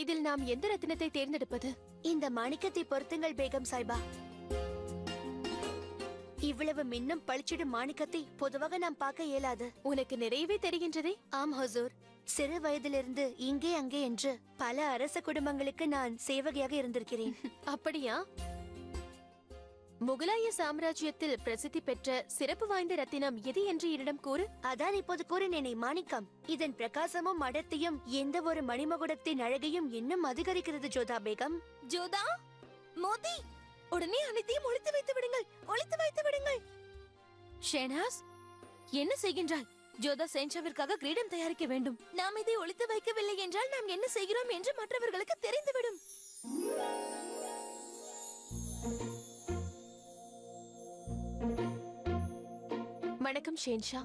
இதில் நாம் எந்த ரத்தினத்தை தேர்ந்தெடுப்பது? இந்த மாணிக்கத்தை பொருத்துங்கள் பேகம் சாய்பா. இவ்வளவு மின்னும் பளிச்சிடும் மாணிக்கத்தை பொதுவாக நாம் பார்க்க இயலாது. உனக்கு நிறையவே தெரிகின்றதே. ஆம் ஹுசூர், சிறு வயதிலிருந்து இங்கே அங்கே என்று பல அரச குடும்பங்களுக்கு நான் சேவகையாக இருந்திருக்கிறேன். அப்படியா? முகலாய சாம்ராஜ்யத்தில் பிரசித்தி பெற்ற சிறப்பு வாய்ந்த ரத்தினம் எது என்று என்னிடம் கூறு. அதான் இப்போது கூறினேனே, மாணிக்கம். இதன் பிரகாசமும் அடர்த்தியும் எந்த ஒரு மணிமகுடத்தின் அழகையும் இன்னும் அதிகரிக்கிறது ஜோதா பேகம். ஜோதா, மோதி, உடனே அனைத்தையும் ஒளித்து வைத்து விடுங்கள், ஒளித்து வைத்து விடுங்கள். ஷெனாஸ், என்ன செய்கின்றாய்? ஜோதா சேன்ஷாவிற்காக கிரீடம் தயாரிக்க வேண்டும். நாம் இதை ஒளித்து வைக்கவில்லை என்றால் நாம் என்ன செய்கிறோம் என்று மற்றவர்களுக்கு தெரிந்துவிடும். வணக்கம் ஷேன்ஷா.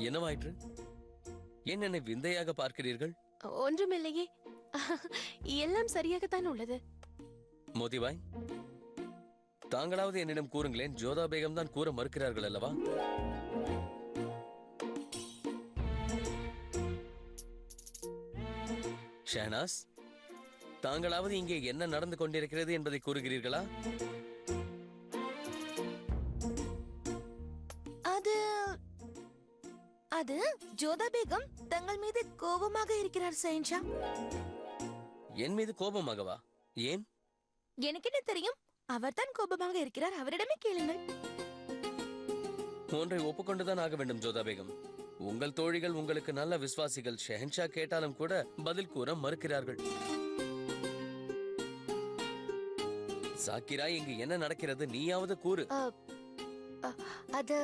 என்னவாயிற்று? ஏன் என்னை விந்தையாக பார்க்கிறீர்கள்? ஒன்றுமில்லையே, எல்லாம் சரியாகத்தான் உள்ளது. மோதிபாய், தாங்களாவது என்னிடம் கூறுங்களேன். ஜோதா பேகம் தான் கூற மறுக்கிறார்கள் அல்லவா? ஷஹனாஸ், தாங்களாவது இங்கே என்ன நடந்து கொண்டிருக்கிறது என்பதை கூறுகிறீர்களா? அது ஜோதா பேகம் தங்கள் மீது கோபமாக இருக்கிறார் ஷென்ஷா. என் மீது கோபமாகவா? ஏன்? எனக்கு என்ன தெரியும்? அவர் தான் கோபமாக இருக்கிறார், அவரிடமே கேளுங்கள். ஒன்றை ஒப்புக்கொண்டுதான் ஆக வேண்டும் ஜோதா பேகம். உங்கள் தோழிகள் உங்களுக்கு நல்ல விசுவாசிகள். ஷெஹன்ஷா கேட்டாலும் கூட பதில் கூற மறுக்கிறார்கள். சாக்கிரா, இங்கு என்ன நடக்கிறது? நீயாவது கூறு. அது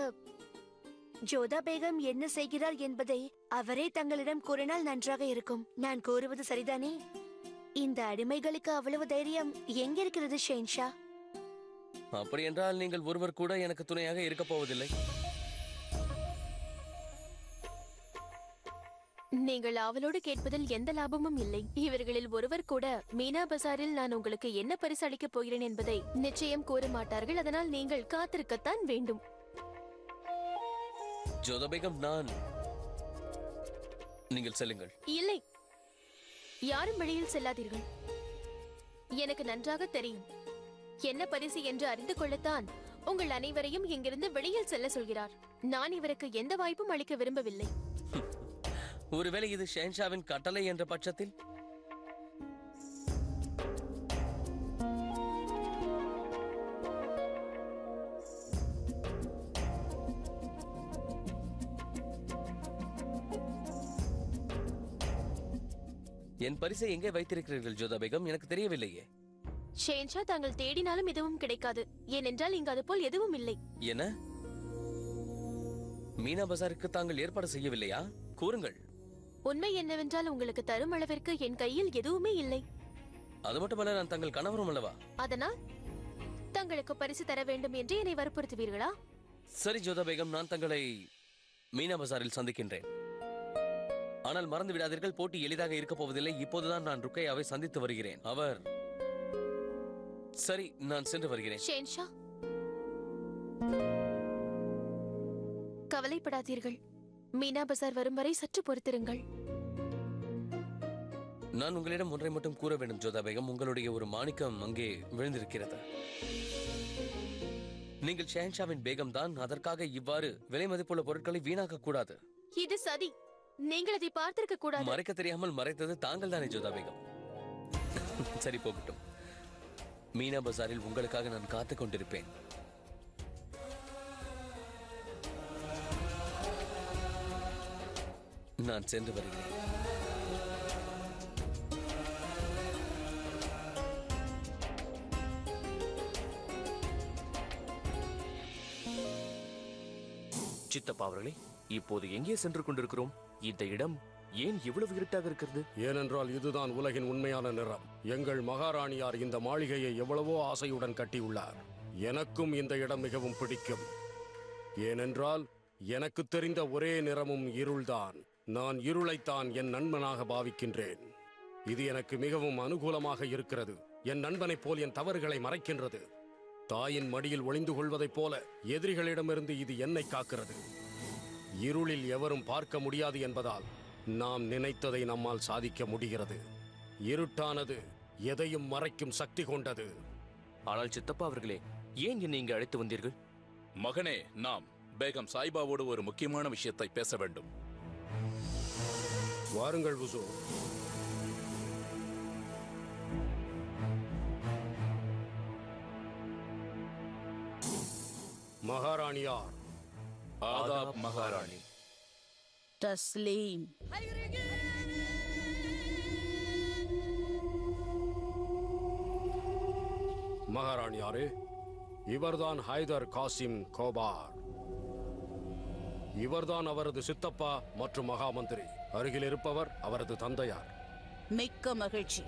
ஜோதா பேகம் என்ன செய்கிறார் என்பதை அவரே தங்களிடம் கூறினால் நன்றாக இருக்கும். நான் கூறுவது சரிதானே? இந்த அடிமைகளுக்கு அவ்வளவு தைரியம் எங்கிருக்கிறது ஷென்ஷா? அப்படி என்றால் நீங்கள் ஒருவர் கூட எனக்கு துணையாக இருக்க போவதில்லை. நீங்கள் அவளோடு கேட்பதில் எந்த லாபமும் இல்லை. இவர்களில் ஒருவர் கூட மீனா பசாரில் நான் உங்களுக்கு என்ன பரிசு அளிக்கப் போகிறேன் என்பதை நிச்சயம் கூற மாட்டார்கள். அதனால் நீங்கள் காத்திருக்கத்தான் வேண்டும். ஜோதா பேகம், நீங்கள் செல்லுங்கள். இல்லை, யாரும் வெளியில் செல்லாதீர்கள். எனக்கு நன்றாக தெரியும் என்ன பரிசு என்று அறிந்து கொள்ளத்தான் உங்கள் அனைவரையும் இங்கிருந்து வெளியில் செல்ல சொல்கிறார். நான் இவருக்கு எந்த வாய்ப்பும் அளிக்க விரும்பவில்லை. ஒருவேளை இது ஷென்ஷாவின் கட்டளை என்ற பட்சத்தில்? என் பரிசை எங்கே வைத்திருக்கிறீர்கள் ஜோதா பேகம்? எனக்கு தெரியவில்லையே. ஷென்ஷா, தாங்கள் தேடினாலும் எதுவும் கிடைக்காது. ஏனென்றால் இங்கு அது போல் எதுவும் இல்லை. என்ன? மீனா பசாருக்கு தாங்கள் ஏற்பாடு செய்யவில்லையா? கூறுங்கள். உண்மை என்னவென்றால் உங்களுக்கு தரும் அளவிற்கு என் கையில் எதுவுமே இல்லை. அது மட்டுமல்ல, நான் தங்கள் கணவரும் அல்லவா? அதனால் தங்களுக்கு பரிசு தர வேண்டும் என்று என்னை வற்புறுத்துவீர்களா? சரி ஜோதா பேகம், நான் தங்களை மீனா பசாரில் சந்திக்கின்றேன். ஆனால் மறந்து விடாதீர்கள், போட்டி எளிதாக இருக்க போவதில்லை. இப்போதுதான் நான் ருக்கையாவை சந்தித்து வருகிறேன். அவர் சரி, நான் சென்று வருகிறேன். ஷென்ஷா, கவலைப்படாதீர்கள். மீனா பசார் வரும் வரை சற்று பொறுத்திருங்கள். நான் உங்களிடம் ஒன்றை மட்டும் கூற வேண்டும் ஜோதா பேகம். உங்களுடைய ஒரு மாணிக்கம் அங்கே விழுந்திருக்கிறது. நீங்கள் ஷெஹன்ஷாவின் பேகம் தான். அதற்காக இவ்வாறு விலை மதிப்புள்ள பொருட்களை வீணாக்க கூடாது. இது சதி. நீங்கள் அதை பார்த்திருக்க கூடாது. மறைக்க தெரியாமல் மறைத்தது தாங்கள் தானே ஜோதா பேகம். சரி, போகட்டும். மீனா பசாரில் உங்களுக்காக நான் காத்துக் கொண்டிருப்பேன். நான் சென்று வருகிறேன். சித்தப்பா அவர்களே, இப்போது எங்கே சென்று கொண்டிருக்கிறோம்? இந்த இடம் ஏன் இவ்வளவு இருட்டாக இருக்கிறது? ஏனென்றால் இதுதான் உலகின் உண்மையான நிறம். எங்கள் மகாராணியார் இந்த மாளிகையை எவ்வளவோ ஆசையுடன் கட்டியுள்ளார். எனக்கும் இந்த இடம் மிகவும் பிடிக்கும். ஏனென்றால் எனக்கு தெரிந்த ஒரே நிறமும் இருள்தான். நான் இருளைத்தான் என் நண்பனாக பாவிக்கின்றேன். இது எனக்கு மிகவும் அனுகூலமாக இருக்கிறது. என் நண்பனைப் போல் என் தவறுகளை மறைக்கின்றது. தாயின் மடியில் ஒளிந்து கொள்வதைப் போல எதிரிகளிடமிருந்து இது என்னை காக்கிறது. இருளில் எவரும் பார்க்க முடியாது என்பதால் நாம் நினைத்ததை நம்மால் சாதிக்க முடிகிறது. இருட்டானது எதையும் மறைக்கும் சக்தி கொண்டது. ஆனால் சித்தப்பா அவர்களே, ஏன் என்னை இங்கு அழைத்து வந்தீர்கள்? மகனே, நாம் பேகம் சாய்பாவோடு ஒரு முக்கியமான விஷயத்தை பேச வேண்டும். வாருங்கள் உசு. மகாராணியார். ஆதாப் மகாராணி. தஸ்லீம். மகாராணியாரே, இவர்தான் ஹைதர் காசிம் கோபார். இவர்தான் அவரது சித்தப்பா மற்றும் மகாமந்திரி. அருகில் இருப்பவர் அவரது தந்தையார். மிக்க மகிழ்ச்சி.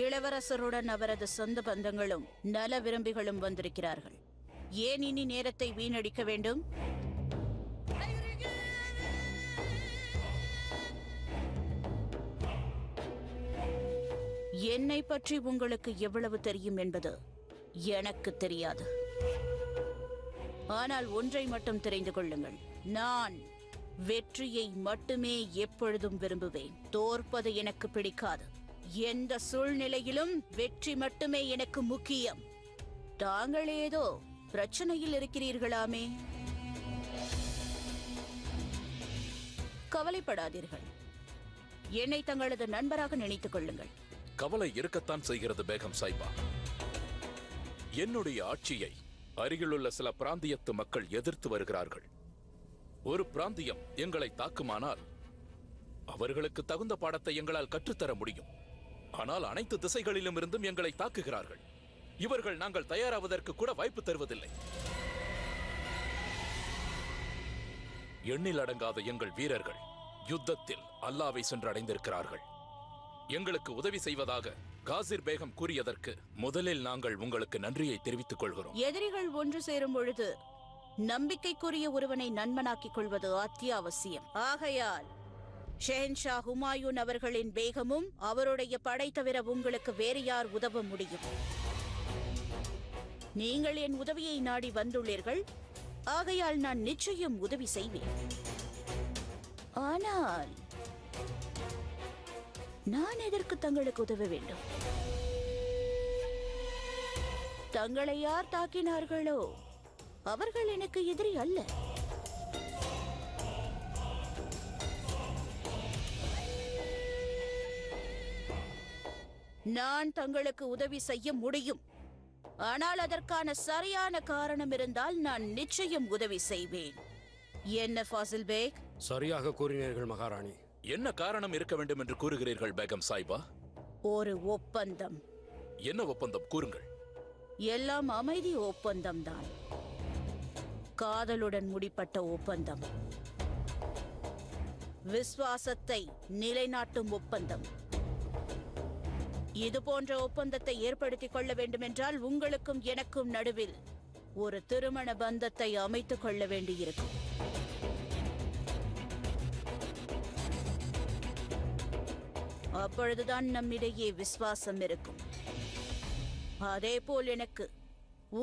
இளவரசருடன் அவரது சொந்த பந்தங்களும் நல விரும்பிகளும் வந்திருக்கிறார்கள். ஏன் இனி நேரத்தை வீணடிக்க வேண்டும்? என்னை பற்றி உங்களுக்கு எவ்வளவு தெரியும் என்பது எனக்கு தெரியாது. ஆனால் ஒன்றை மட்டும் தெரிந்து கொள்ளுங்கள், நான் வெற்றியை மட்டுமே எப்பொழுதும் விரும்புவேன். தோற்பது எனக்கு பிடிக்காது. எந்த சூழ்நிலையிலும் வெற்றி மட்டுமே எனக்கு முக்கியம். தாங்கள் ஏதோ பிரச்சனையில் இருக்கிறீர்களாமே? கவலைப்படாதீர்கள். என்னை தங்களது நண்பராக நினைத்துக் கொள்ளுங்கள். கவலை இருக்கத்தான் செய்கிறது பேகம் சாய்பா. என்னுடைய ஆட்சியை அருகிலுள்ள சில பிராந்தியத்து மக்கள் எதிர்த்து வருகிறார்கள். ஒரு பிராந்தியம் எங்களை தாக்குமானால் அவர்களுக்கு தகுந்த பாடத்தை எங்களால் கற்றுத்தர முடியும். ஆனால் அனைத்து திசைகளிலும் இருந்தும் எங்களை தாக்குகிறார்கள். இவர்கள் நாங்கள் தயாராவதற்கு கூட வாய்ப்பு தருவதில்லை. எண்ணில் அடங்காத எங்கள் வீரர்கள் யுத்தத்தில் அல்லாவை சென்று அடைந்திருக்கிறார்கள். எங்களுக்கு உதவி செய்வதாக காசிர் பேகம் கூறியதற்கு முதலில் நாங்கள் உங்களுக்கு நன்றியை தெரிவித்துக் கொள்கிறோம். எதிரிகள் ஒன்று சேரும் பொழுது நம்பிக்கைக்குரிய ஒருவனை நண்பனாக்கிக் கொள்வது அத்தியாவசியம். ஆகையால் ஷெஹன்ஷா ஹுமாயூன் அவர்களின் பேகமும் அவருடைய படை தவிர உங்களுக்கு வேறு யார் உதவ முடியும்? நீங்கள் என் உதவியை நாடி வந்துள்ளீர்கள். ஆகையால் நான் நிச்சயம் உதவி செய்வேன். ஆனால் நான் எதற்கு தங்களுக்கு உதவ வேண்டும்? தங்களை யார் தாக்கினார்களோ அவர்கள் எனக்கு எதிரி அல்ல. நான் தங்களுக்கு உதவி செய்ய முடியும். ஆனால் அதற்கான சரியான காரணம் இருந்தால் நான் நிச்சயம் உதவி செய்வேன். என்ன ஃபாசில் பேக்? சரியாக கூறினீர்கள் மகாராணி. என்ன காரணம் இருக்க வேண்டும் என்று கூறுகிறீர்கள் பேகம் சாய்பா? ஒரு ஒப்பந்தம். என்ன ஒப்பந்தம் கூறுங்கள். எல்லாம் அமைதி ஒப்பந்தம் தான். காதலுடன் முடிப்பட்ட ஒப்பந்தம். விசுவாசத்தை நிலைநாட்டும் ஒப்பந்தம். இது போன்ற ஒப்பந்தத்தை ஏற்படுத்திக் கொள்ள வேண்டுமென்றால் உங்களுக்கும் எனக்கும் நடுவில் ஒரு திருமண பந்தத்தை அமைத்துக் கொள்ள வேண்டியிருக்கும். அப்பொழுதுதான் நம்மிடையே விசுவாசம் இருக்கும். அதேபோல் எனக்கு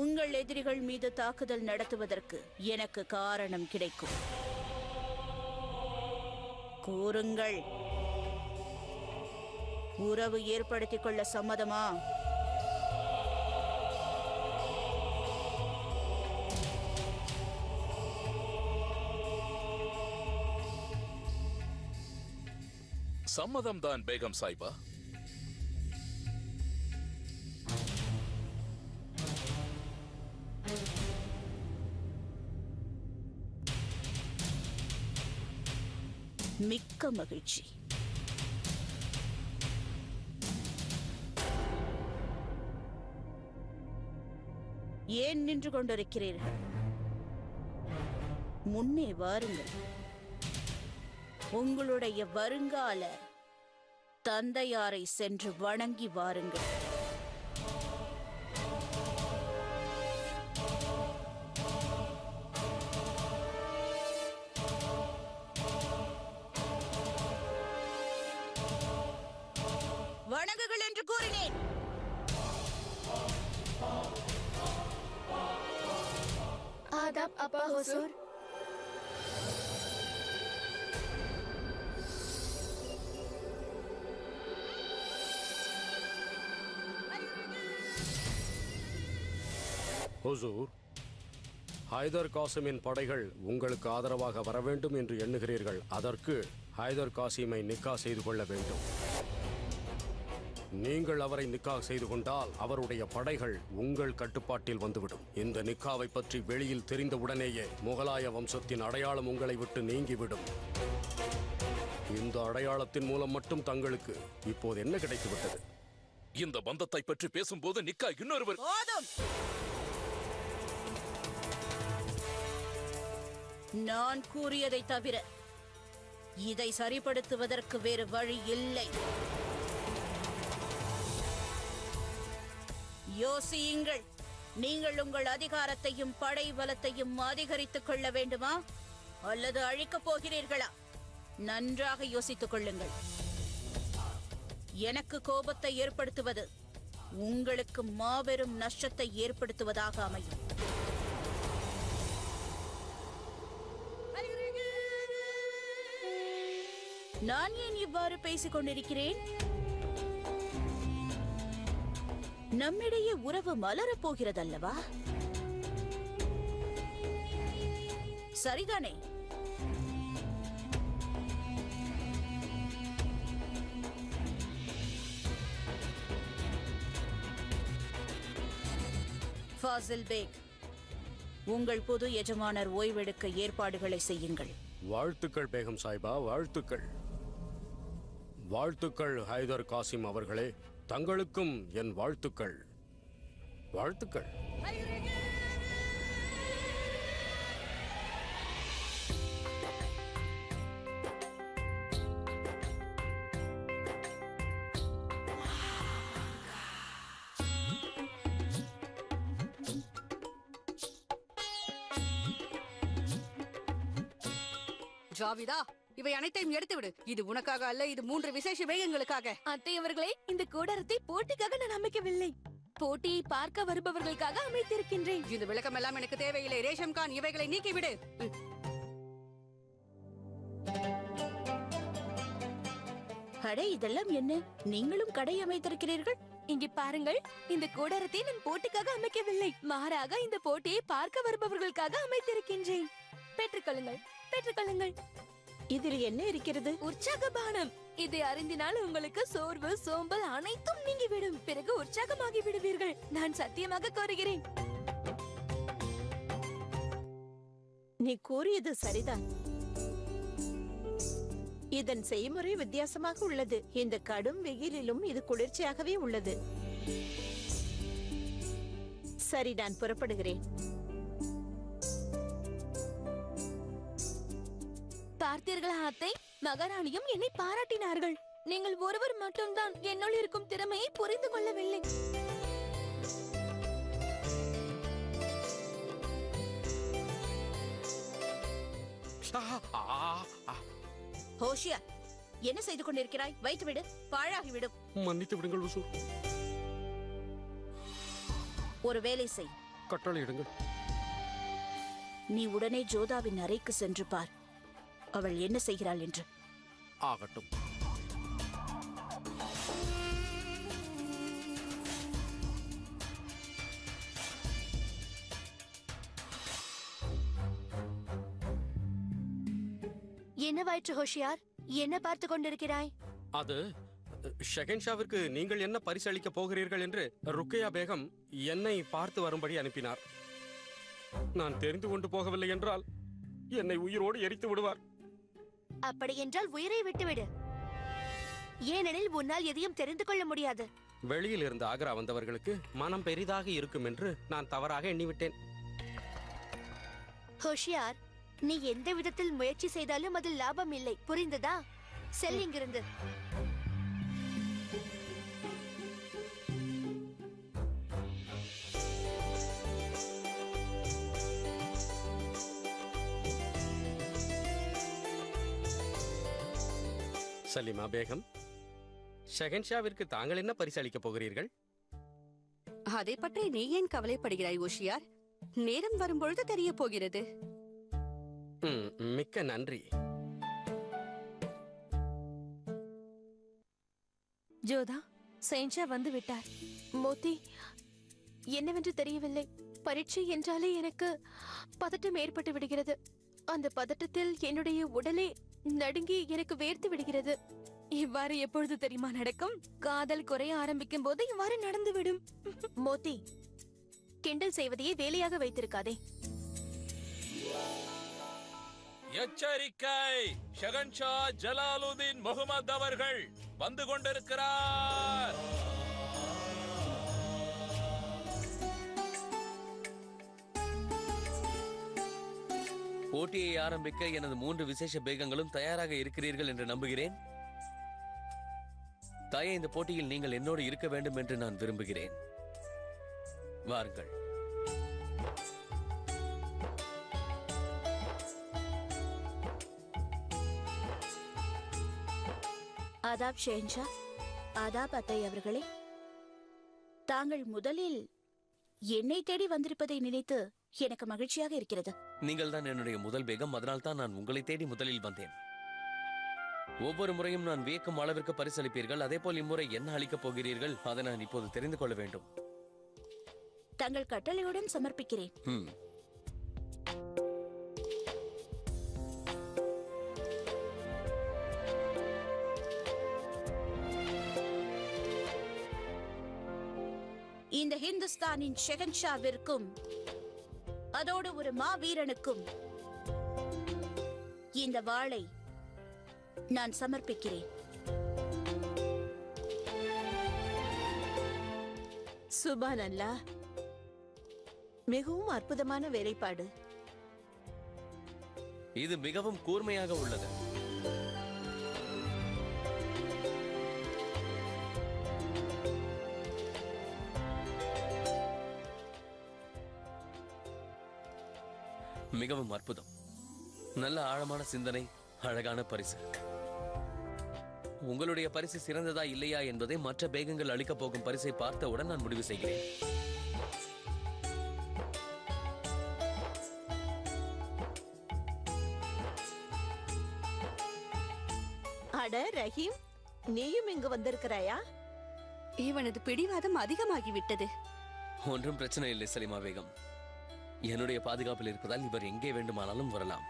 உங்கள் எதிரிகள் மீது தாக்குதல் நடத்துவதற்கு எனக்கு காரணம் கிடைக்கும். கூறுங்கள், உறவு ஏற்படுத்திக் கொள்ள சம்மதமா? சம்மதம் தான் பேகம் சாய்பா. மிக்க மகிழ்ச்சி. ஏன் நின்று கொண்டிருக்கிறீர்கள்? முன்னே வாருங்கள். உங்களுடைய வருங்கால தந்தையாரை சென்று வணங்கி வாருங்கள். வணங்குகள் என்று கூறினேன். ஒசூர். ஹுசூர், ஹைதர் காசிமின் படைகள் உங்களுக்கு ஆதரவாக வர வேண்டும் என்று எண்ணுகிறீர்கள். அதற்கு ஹைதர் காசிமை நிக்கா செய்து கொள்ள வேண்டும். நீங்கள் அவரை நிக்கா செய்து கொண்டால் அவருடைய படைகள் உங்கள் கட்டுப்பாட்டில் வந்துவிடும். இந்த நிக்காவை பற்றி வெளியில் தெரிந்தவுடனேயே முகலாய வம்சத்தின் அடையாளம் உங்களை விட்டு நீங்கிவிடும். இந்த அடையாளத்தின் மூலம் மட்டும் தங்களுக்கு இப்போது என்ன கிடைத்துவிட்டது? இந்த பந்தத்தை பற்றி பேசும்போது நிக்கா இன்னொருவர். போதும். நான் கூறியதை தவிர இதை சரிப்படுத்துவதற்கு வேறு வழி இல்லை. யோசியுங்கள். நீங்கள் உங்கள் அதிகாரத்தையும் படை பலத்தையும் அதிகரித்துக் கொள்ள வேண்டுமா அல்லது அழிக்கப் போகிறீர்களா? நன்றாக யோசித்துக் கொள்ளுங்கள். எனக்கு கோபத்தை ஏற்படுத்துவது உங்களுக்கு மாபெரும் நஷ்டத்தை ஏற்படுத்துவதாக அமையும். நான் ஏன் இவ்வாறு பேசிக் கொண்டிருக்கிறேன்? நம்மிடையே உறவு மலரப் போகிறதல்லவா? சரிதானே? ஃபாசில் பேக், உங்கள் புது எஜமானர் ஓய்வெடுக்க ஏற்பாடுகளை செய்யுங்கள். வாழ்த்துக்கள் பேகம் சாஹிபா, வாழ்த்துக்கள். வாழ்த்துக்கள் ஹைதர் காசிம் அவர்களே. தங்களுக்கும் என் வாழ்த்துக்கள். வாழ்த்துக்கள். ஜாவிதா, இவை அனைத்தையும் எடுத்து விடு. இது உனக்காக அல்ல, இது 3 விசேஷ வேகங்களுக்காக. அத்தை அவர்களே, இந்த கூடாரத்தை போட்டிக்காக நான் அமைக்கவில்லை, போட்டியை பார்க்க வருபவர்களுக்காக அமைத்திருக்கின்றேன். இந்த விளக்கம் எல்லாம் எனக்கு தேவையில்லை. ரேஷம் கான், இவைகளை நீக்கிவிடு. அடே, இதெல்லாம் என்ன? நீங்களும் கடை அமைத்திருக்கிறீர்கள்? இங்கே பாருங்கள், இந்த கூடாரத்தை நான் போட்டிக்காக அமைக்கவில்லை, மாறாக இந்த போட்டியை பார்க்க வருபவர்களுக்காக அமைத்திருக்கின்றேன். பெற்றுக்கொள்ளுங்கள், பெற்றுக்கொள்ளுங்கள். இதில் என்ன இருக்கிறது? உற்சாக பானம். இதை அறிந்தினால் உங்களுக்கு சோர்வு, சோம்பல் அனைத்தும் நீங்கிவிடும். பிறகு உற்சாகமாகி விடுவீர்கள். நான் சத்தியமாக கூறுகிறேன். நீ கூறியது சரிதான். இதன் செய்முறை வித்தியாசமாக உள்ளது. இந்த கடும் வெயிலிலும் இது குளிர்ச்சியாகவே உள்ளது. சரி, நான் புறப்படுகிறேன். பார்த்தீர்களா அத்தை, மகாராணியும் என்னை பாராட்டினார்கள். நீங்கள் ஒருவர் மட்டும்தான் என்னுள் இருக்கும் திறமையை புரிந்து கொள்ளவில்லை. ஹோஷியார், என்ன செய்து கொண்டிருக்கிறாய்? வைத்துவிடு, பாழாகிவிடும். மன்னித்து விடுங்கள் உசூர். ஒரு வேலை செய். கட்டளையிடுங்கள். நீ உடனே ஜோதாவின் அறைக்கு சென்று பார், அவள் என்ன செய்கிறாள் என்று. ஆகட்டும். என்னவாயிற்று ஹோஷியார்? என்ன பார்த்து கொண்டிருக்கிறாய்? அது ஷெகன்ஷாவிற்கு நீங்கள் என்ன பரிசளிக்க போகிறீர்கள் என்று ருக்கையா பேகம் என்னை பார்த்து வரும்படி அனுப்பினார். நான் தெரிந்து கொண்டு போகவில்லை என்றால் என்னை உயிரோடு எரித்து விடுவார். அப்படி என்றால் உயிரை விட்டுவிடு. ஏனெனில் உன்னால் எதையும் தெரிந்து கொள்ள முடியாது. வெளியில் இருந்து ஆக்ரா வந்தவர்களுக்கு மனம் பெரிதாக இருக்கும் என்று நான் தவறாக எண்ணிவிட்டேன். ஹோஷியார், நீ எந்த விதத்தில் முயற்சி செய்தாலும் அதில் லாபம் இல்லை, புரிந்ததா? செல் இங்கிருந்து. சலிமா பேகம், ஷெகன்ஷாவிற்கு தாங்கள் என்ன பரிசளிக்கப் போகிறீர்கள்? அதை பற்றி நீ ஏன் கவலைப்படுகிறாய் ஹோஷியார்? நேரம் வரும்பொழுது தெரிய போகிறது. மிக்க நன்றி. ஜோதா, செயின்ஷா வந்து விட்டார். மோதி, என்னவென்று தெரியவில்லை. பரீட்சை என்றாலே எனக்கு பதட்டம் ஏற்பட்டு விடுகிறது. அந்த பதட்டத்தில் என்னுடைய உடலே நடுங்கி எனக்கு வேர்த்து விடுகிறது. இவ்வாறு எப்பொழுது தெரியுமா நடக்கும்? காதல் குறைய ஆரம்பிக்கும் போது இவ்வாறு நடந்துவிடும். மோதி, கிண்டல் செய்வதையே வேலையாக வைத்திருக்காதே. எச்சரிக்கை! ஷகன்ஷா ஜலாலுதீன் முகமது அவர்கள் வந்து கொண்டிருக்கிறார். போட்டியை ஆரம்பிக்க எனது 3 விசேஷ பேகங்களும் தயாராக இருக்கிறீர்கள் என்று நம்புகிறேன். தாயே, இந்த போட்டியில் நீங்கள் என்னோடு இருக்க வேண்டும் என்று நான் விரும்புகிறேன். வாருங்கள். ஆதாப் ஷேன்ஷா. ஆதாப் அத்தை அவர்களே. தாங்கள் முதலில் என்னை தேடி வந்திருப்பதை நினைத்து எனக்கு மகிழ்ச்சியாக இருக்கிறது. நீங்கள் தான் என்னுடைய முதல் பேகம், அதனால் தான் நான் உங்களை தேடி முதலில் வந்தேன். ஒவ்வொரு முறையும் நான் வியக்கும் அளவிற்கு பரிசளிப்பீர்கள். அதே போல் இம்முறை என்ன அளிக்கப் போகிறீர்கள் அதை நான் இப்போது தெரிந்து கொள்ள வேண்டும். தங்கள் கட்டளையுடன் சமர்ப்பிக்கிறேன். இந்த ஹிந்துஸ்தானின் ஷெகன்ஷாவிற்கும் அதோடு ஒரு மாவீரனுக்கும் இந்த வாளை நான் சமர்ப்பிக்கிறேன். சுபான் அல்லாஹ், மிகவும் அற்புதமான வேலைப்பாடு. இது மிகவும் கூர்மையாக உள்ளது. மிகவும் அற்புதம். நல்ல ஆழமான சிந்தனை, அழகான பரிசு. உங்களுடைய பரிசு சிறந்ததா இல்லையா என்பதை மற்ற பேகங்கள் அளிக்கப் போகும் பரிசை பார்த்தவுடன் நான் முடிவு செய்கிறேன். அட ரஹீம், நீயும் இங்கு வந்திருக்கிறாயா? இவனது பிடிவாதம் அதிகமாகிவிட்டது. ஒன்றும் பிரச்சனை இல்லை சலிமா பேகம். என்னுடைய பாதுகாப்பில் இருப்பதால் இவர் எங்கே வேண்டுமானாலும் வரலாம்.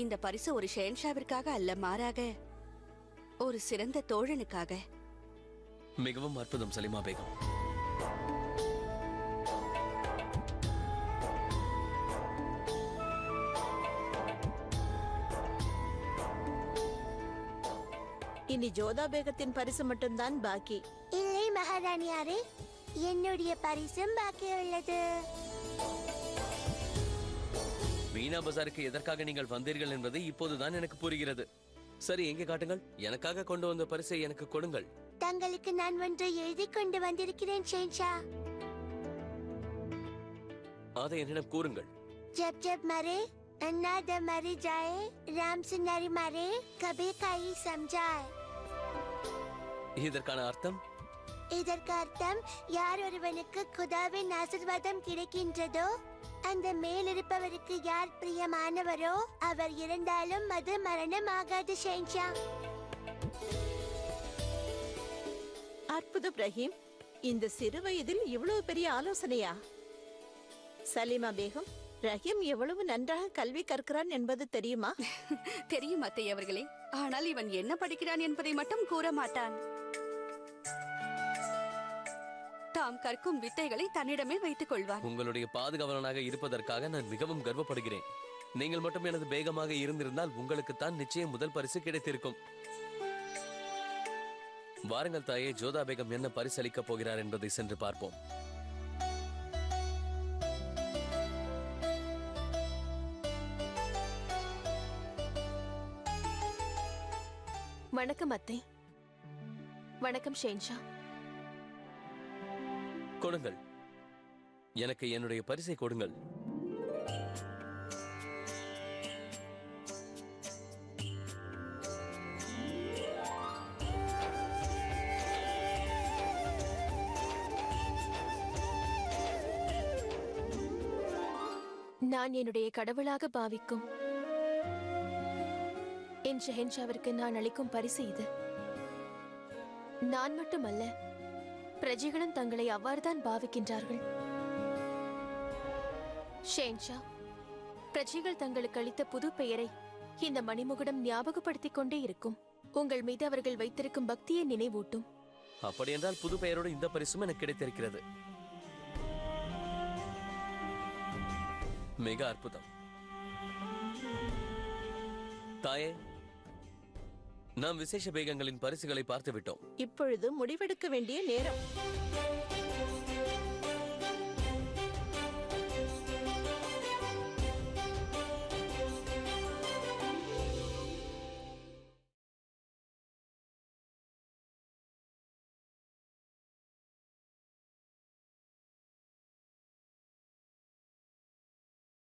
இந்த பரிசு ஒரு ஷெஹன்ஷாவிற்காக அல்ல, மாறாக ஒரு சிறந்த தோழனுக்காக. மிகவும் அற்புதம் சலிமா பேகம். இனி ஜோதா பேகத்தின் பரிசு மட்டும்தான் பாக்கி. இல்லை மகாராணியாரே, என்னுடைய பரிசும் பாக்கி உள்ளது. மீனா பஜாருக்கு எதற்காக நீங்கள் வந்தீர்கள் என்பது இப்போதுதான் எனக்கு புரிகிறது. சரி, எங்கே காட்டுங்கள். எனக்காக கொண்டு வந்த பரிசை எனக்கு கொடுங்கள். தங்களுக்கு நான் ஒன்றை எழுதி கொண்டு வந்திருக்கிறேன் ஷெஹன்ஷா. அதை என்னிடம் கூறுங்கள். ஜப் ஜப் மரே अन्ना द मरी जाए राम से नरी मारे कभी कहीं समझाए. இதற்கான அர்த்தம்? இதற்கு அர்த்தம், யார் ஒருவனுக்கு குதாவின் ஆசீர்வாதம் கிடைக்கின்றதோ, அந்த மேலிருப்பவருக்கு யார் பிரியமானவரோ அவர் இறந்தாலும் அது மரணம் ஆகாது ஷெஹன்ஷா. அற்புதம் ரஹீம். இந்த சிறு வயதில் இவ்வளவு பெரிய ஆலோசனையா? சலீமா பேகம், ரஹீம் எவ்வளவு நன்றாக கல்வி கற்கிறான் என்பது தெரியுமா? தெரியும் அத்தை அவர்களே. ஆனால் இவன் என்ன படிக்கிறான் என்பதை மட்டும் கூற மாட்டான். தாம் கற்கும் வித்தைகளை தன்னிடமே வைத்துக் கொள்வான். உங்களுடைய பாதுகாவலனாக இருப்பதற்காக நான் மிகவும் கர்வப்படுகிறேன். நீங்கள் மட்டும் எனது பேகமாக இருந்திருந்தால் உங்களுக்குத்தான் நிச்சயம் முதல் பரிசு கிடைத்திருக்கும். வாருங்கள் தாயே, ஜோதா பேகம் என்ன பரிசளிக்கப் போகிறார் என்பதை சென்று பார்ப்போம். வணக்கம் அத்தை. வணக்கம் ஷெஹன்ஷா. கொடுங்கள், எனக்கு என்னுடைய பரிசை கொடுங்கள். நான் என்னுடைய கடவுளாக பாவிக்கும் என் ஷெஹன்ஷாவிற்கு நான் அளிக்கும் பரிசு இது. நான் மட்டுமல்ல, பிரஜைகளும் தங்களை அவ்வாறுதான் பாவிக்கின்றார்கள். ஷெஹன்ஷா, பிரஜைகள் தங்களுக்கு அளித்த புது பெயரை இந்த மணிமுகுடம் ஞாபகப்படுத்திக் கொண்டே இருக்கும். உங்கள் மீது அவர்கள் வைத்திருக்கும் பக்தியை நினைவூட்டும். அப்படியென்றால் புது பெயரோடு இந்த பரிசும் எனக்கு கிடைத்திருக்கிறது. மிக அற்புதம். தாயே, நாம் விசேஷ பேகங்களின் பரிசுகளை பார்த்து விட்டோம். இப்பொழுது முடிவெடுக்க வேண்டிய நேரம்.